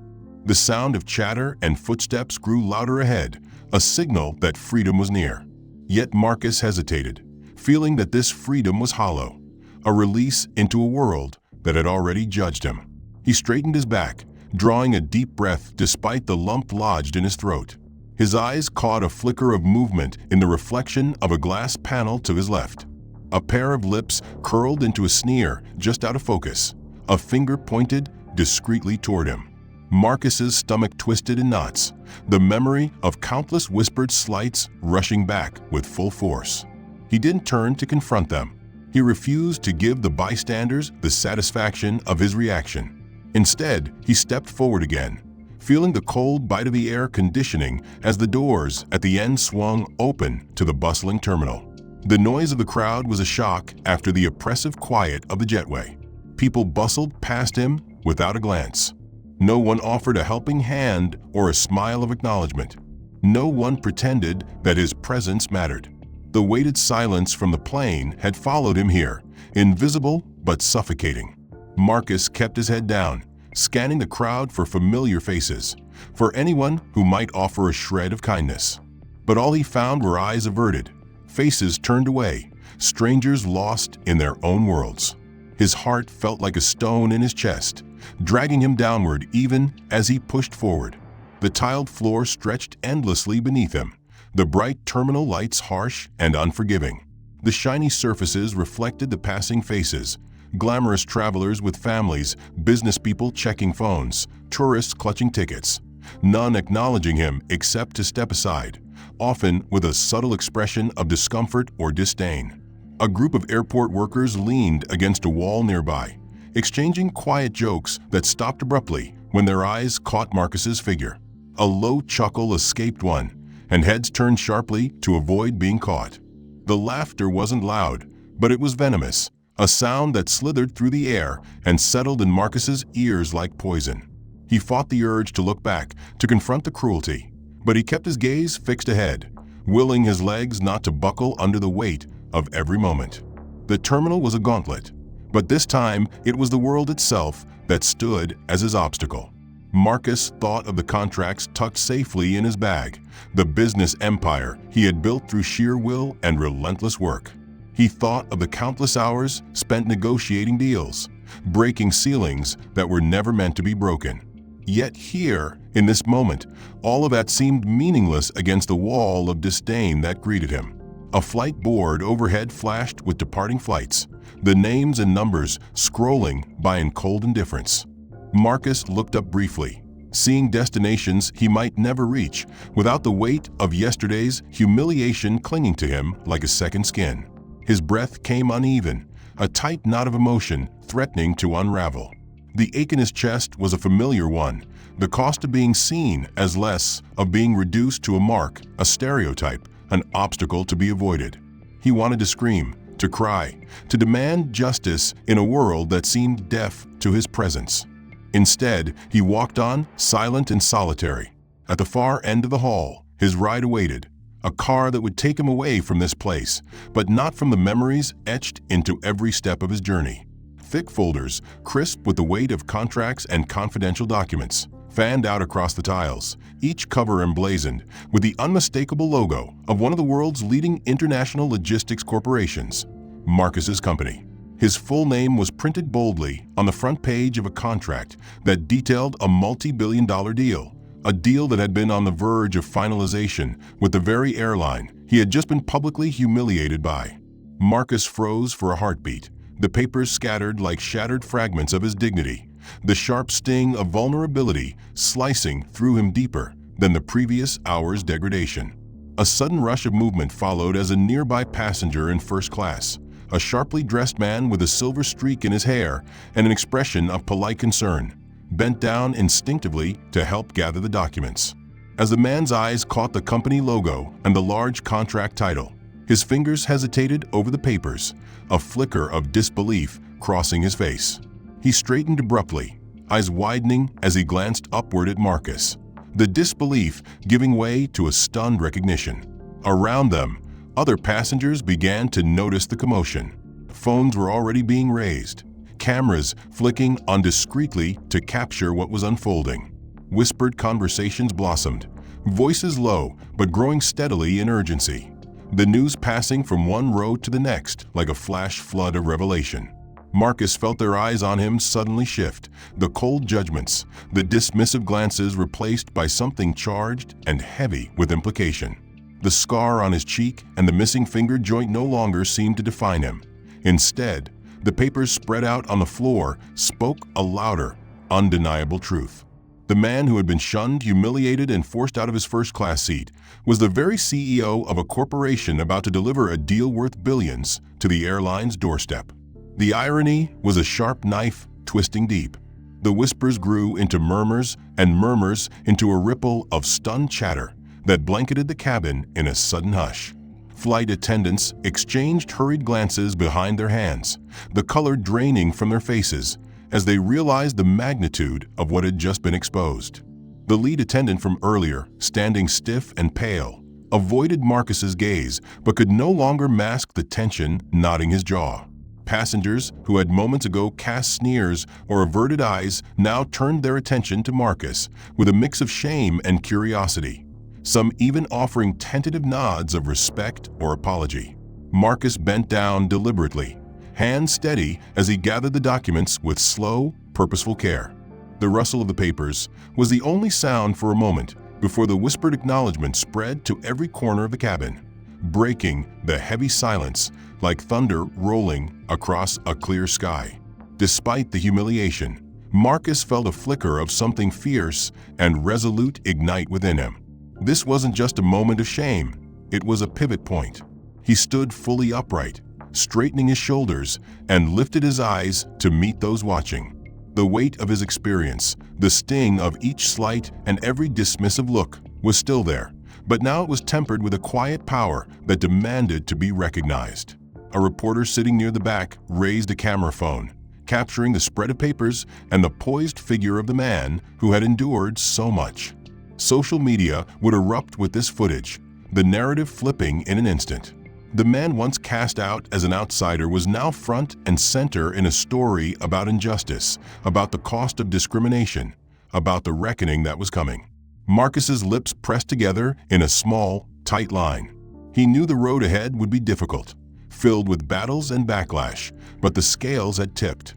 The sound of chatter and footsteps grew louder ahead, a signal that freedom was near. Yet Marcus hesitated, feeling that this freedom was hollow, a release into a world that had already judged him. He straightened his back, drawing a deep breath despite the lump lodged in his throat. His eyes caught a flicker of movement in the reflection of a glass panel to his left. A pair of lips curled into a sneer just out of focus. A finger pointed discreetly toward him. Marcus's stomach twisted in knots, the memory of countless whispered slights rushing back with full force. He didn't turn to confront them. He refused to give the bystanders the satisfaction of his reaction. Instead, he stepped forward again, feeling the cold bite of the air conditioning as the doors at the end swung open to the bustling terminal. The noise of the crowd was a shock after the oppressive quiet of the jetway. People bustled past him without a glance. No one offered a helping hand or a smile of acknowledgement. No one pretended that his presence mattered. The weighted silence from the plane had followed him here, invisible but suffocating. Marcus kept his head down, scanning the crowd for familiar faces, for anyone who might offer a shred of kindness. But all he found were eyes averted, faces turned away, strangers lost in their own worlds. His heart felt like a stone in his chest, dragging him downward even as he pushed forward. The tiled floor stretched endlessly beneath him, the bright terminal lights harsh and unforgiving. The shiny surfaces reflected the passing faces, glamorous travelers with families, business people checking phones, tourists clutching tickets. None acknowledging him except to step aside, often with a subtle expression of discomfort or disdain. A group of airport workers leaned against a wall nearby, exchanging quiet jokes that stopped abruptly when their eyes caught Marcus's figure. A low chuckle escaped one, and heads turned sharply to avoid being caught. The laughter wasn't loud, but it was venomous, a sound that slithered through the air and settled in Marcus's ears like poison. He fought the urge to look back, to confront the cruelty, but he kept his gaze fixed ahead, willing his legs not to buckle under the weight of every moment. The terminal was a gauntlet, but this time it was the world itself that stood as his obstacle. Marcus thought of the contracts tucked safely in his bag, the business empire he had built through sheer will and relentless work. He thought of the countless hours spent negotiating deals, breaking ceilings that were never meant to be broken. Yet here, in this moment, all of that seemed meaningless against the wall of disdain that greeted him. A flight board overhead flashed with departing flights, the names and numbers scrolling by in cold indifference. Marcus looked up briefly, seeing destinations he might never reach without the weight of yesterday's humiliation clinging to him like a second skin. His breath came uneven, a tight knot of emotion threatening to unravel. The ache in his chest was a familiar one, the cost of being seen as less, of being reduced to a mark, a stereotype, an obstacle to be avoided. He wanted to scream, to cry, to demand justice in a world that seemed deaf to his presence. Instead, he walked on, silent and solitary. At the far end of the hall, his ride awaited, a car that would take him away from this place, but not from the memories etched into every step of his journey. Thick folders, crisp with the weight of contracts and confidential documents, fanned out across the tiles, each cover emblazoned with the unmistakable logo of one of the world's leading international logistics corporations, Marcus's company. His full name was printed boldly on the front page of a contract that detailed a multi-billion-dollar deal, a deal that had been on the verge of finalization with the very airline he had just been publicly humiliated by. Marcus froze for a heartbeat, the papers scattered like shattered fragments of his dignity, the sharp sting of vulnerability slicing through him deeper than the previous hour's degradation. A sudden rush of movement followed as a nearby passenger in first class, a sharply dressed man with a silver streak in his hair and an expression of polite concern, bent down instinctively to help gather the documents. As the man's eyes caught the company logo and the large contract title, his fingers hesitated over the papers, a flicker of disbelief crossing his face. He straightened abruptly, eyes widening as he glanced upward at Marcus, the disbelief giving way to a stunned recognition. Around them, other passengers began to notice the commotion. Phones were already being raised, cameras flicking on discreetly to capture what was unfolding. Whispered conversations blossomed, voices low but growing steadily in urgency. The news passing from one row to the next like a flash flood of revelation. Marcus felt their eyes on him suddenly shift, the cold judgments, the dismissive glances replaced by something charged and heavy with implication. The scar on his cheek and the missing finger joint no longer seemed to define him. Instead, the papers spread out on the floor spoke a louder, undeniable truth. The man who had been shunned, humiliated, and forced out of his first-class seat was the very CEO of a corporation about to deliver a deal worth billions to the airline's doorstep. The irony was a sharp knife twisting deep. The whispers grew into murmurs and murmurs into a ripple of stunned chatter that blanketed the cabin in a sudden hush. Flight attendants exchanged hurried glances behind their hands, the color draining from their faces as they realized the magnitude of what had just been exposed. The lead attendant from earlier, standing stiff and pale, avoided Marcus's gaze but could no longer mask the tension knotting his jaw. Passengers who had moments ago cast sneers or averted eyes now turned their attention to Marcus with a mix of shame and curiosity, some even offering tentative nods of respect or apology. Marcus bent down deliberately, hands steady as he gathered the documents with slow, purposeful care. The rustle of the papers was the only sound for a moment before the whispered acknowledgement spread to every corner of the cabin, breaking the heavy silence like thunder rolling across a clear sky. Despite the humiliation, Marcus felt a flicker of something fierce and resolute ignite within him. This wasn't just a moment of shame, it was a pivot point. He stood fully upright, straightening his shoulders, and lifted his eyes to meet those watching. The weight of his experience, the sting of each slight and every dismissive look was still there, but now it was tempered with a quiet power that demanded to be recognized. A reporter sitting near the back raised a camera phone, capturing the spread of papers and the poised figure of the man who had endured so much. Social media would erupt with this footage, the narrative flipping in an instant. The man once cast out as an outsider was now front and center in a story about injustice, about the cost of discrimination, about the reckoning that was coming. Marcus's lips pressed together in a small, tight line. He knew the road ahead would be difficult, filled with battles and backlash, but the scales had tipped.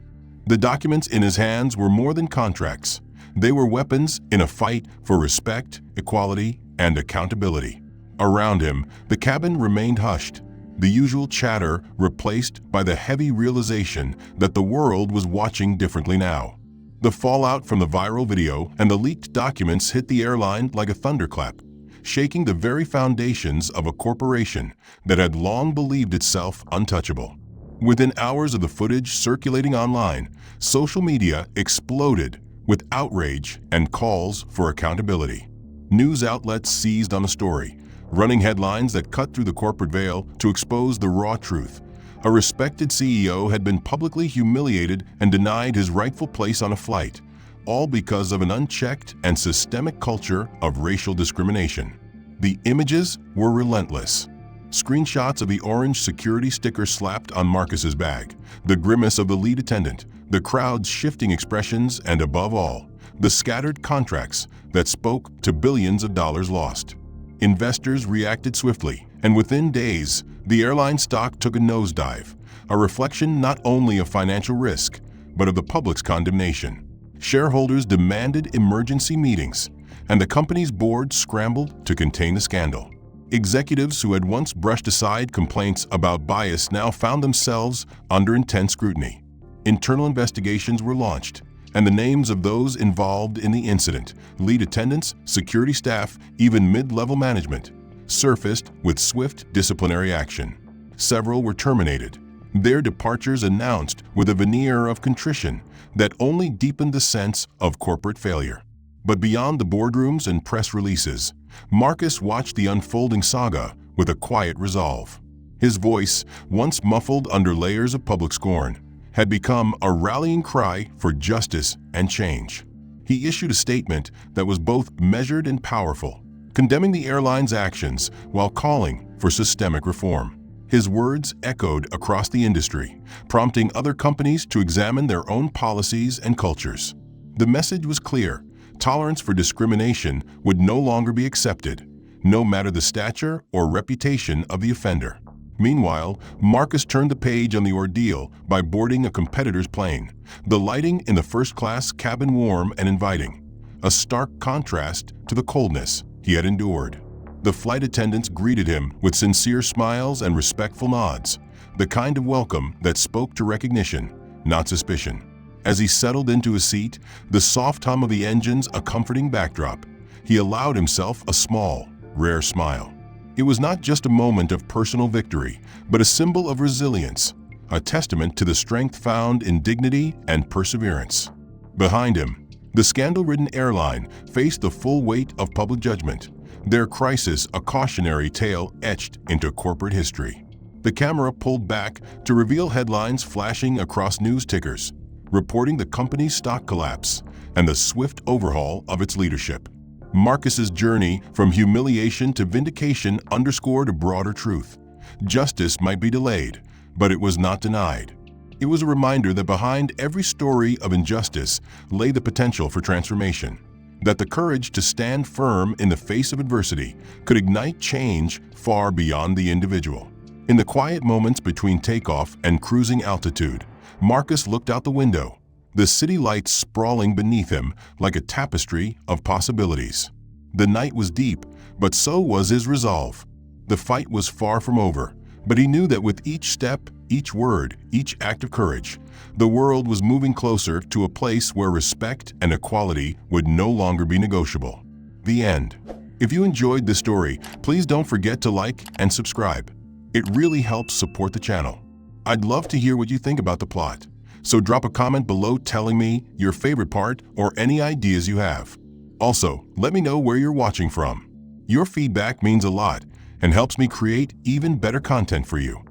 The documents in his hands were more than contracts. They were weapons in a fight for respect, equality, and accountability. Around him, the cabin remained hushed, the usual chatter replaced by the heavy realization that the world was watching differently now. The fallout from the viral video and the leaked documents hit the airline like a thunderclap, shaking the very foundations of a corporation that had long believed itself untouchable. Within hours of the footage circulating online, social media exploded with outrage and calls for accountability. News outlets seized on the story, running headlines that cut through the corporate veil to expose the raw truth. A respected CEO had been publicly humiliated and denied his rightful place on a flight, all because of an unchecked and systemic culture of racial discrimination. The images were relentless. Screenshots of the orange security sticker slapped on Marcus's bag, the grimace of the lead attendant, the crowd's shifting expressions, and above all, the scattered contracts that spoke to billions of dollars lost. Investors reacted swiftly, and within days, the airline stock took a nosedive, a reflection not only of financial risk, but of the public's condemnation. Shareholders demanded emergency meetings, and the company's board scrambled to contain the scandal. Executives who had once brushed aside complaints about bias now found themselves under intense scrutiny. Internal investigations were launched, and the names of those involved in the incident, lead attendants, security staff, even mid-level management, surfaced with swift disciplinary action. Several were terminated, their departures announced with a veneer of contrition that only deepened the sense of corporate failure. But beyond the boardrooms and press releases, Marcus watched the unfolding saga with a quiet resolve. His voice, once muffled under layers of public scorn, had become a rallying cry for justice and change. He issued a statement that was both measured and powerful, condemning the airline's actions while calling for systemic reform. His words echoed across the industry, prompting other companies to examine their own policies and cultures. The message was clear: tolerance for discrimination would no longer be accepted, no matter the stature or reputation of the offender. Meanwhile, Marcus turned the page on the ordeal by boarding a competitor's plane, the lighting in the first-class cabin warm and inviting, a stark contrast to the coldness he had endured. The flight attendants greeted him with sincere smiles and respectful nods, the kind of welcome that spoke to recognition, not suspicion. As he settled into his seat, the soft hum of the engines a comforting backdrop, he allowed himself a small, rare smile. It was not just a moment of personal victory, but a symbol of resilience, a testament to the strength found in dignity and perseverance. Behind him, the scandal-ridden airline faced the full weight of public judgment, their crisis a cautionary tale etched into corporate history. The camera pulled back to reveal headlines flashing across news tickers, reporting the company's stock collapse and the swift overhaul of its leadership. Marcus's journey from humiliation to vindication underscored a broader truth. Justice might be delayed, but it was not denied. It was a reminder that behind every story of injustice lay the potential for transformation, that the courage to stand firm in the face of adversity could ignite change far beyond the individual. In the quiet moments between takeoff and cruising altitude, Marcus looked out the window, the city lights sprawling beneath him like a tapestry of possibilities. The night was deep, but so was his resolve. The fight was far from over, but he knew that with each step, each word, each act of courage, the world was moving closer to a place where respect and equality would no longer be negotiable. The end. If you enjoyed this story, please don't forget to like and subscribe. It really helps support the channel. I'd love to hear what you think about the plot, so drop a comment below telling me your favorite part or any ideas you have. Also, let me know where you're watching from. Your feedback means a lot and helps me create even better content for you.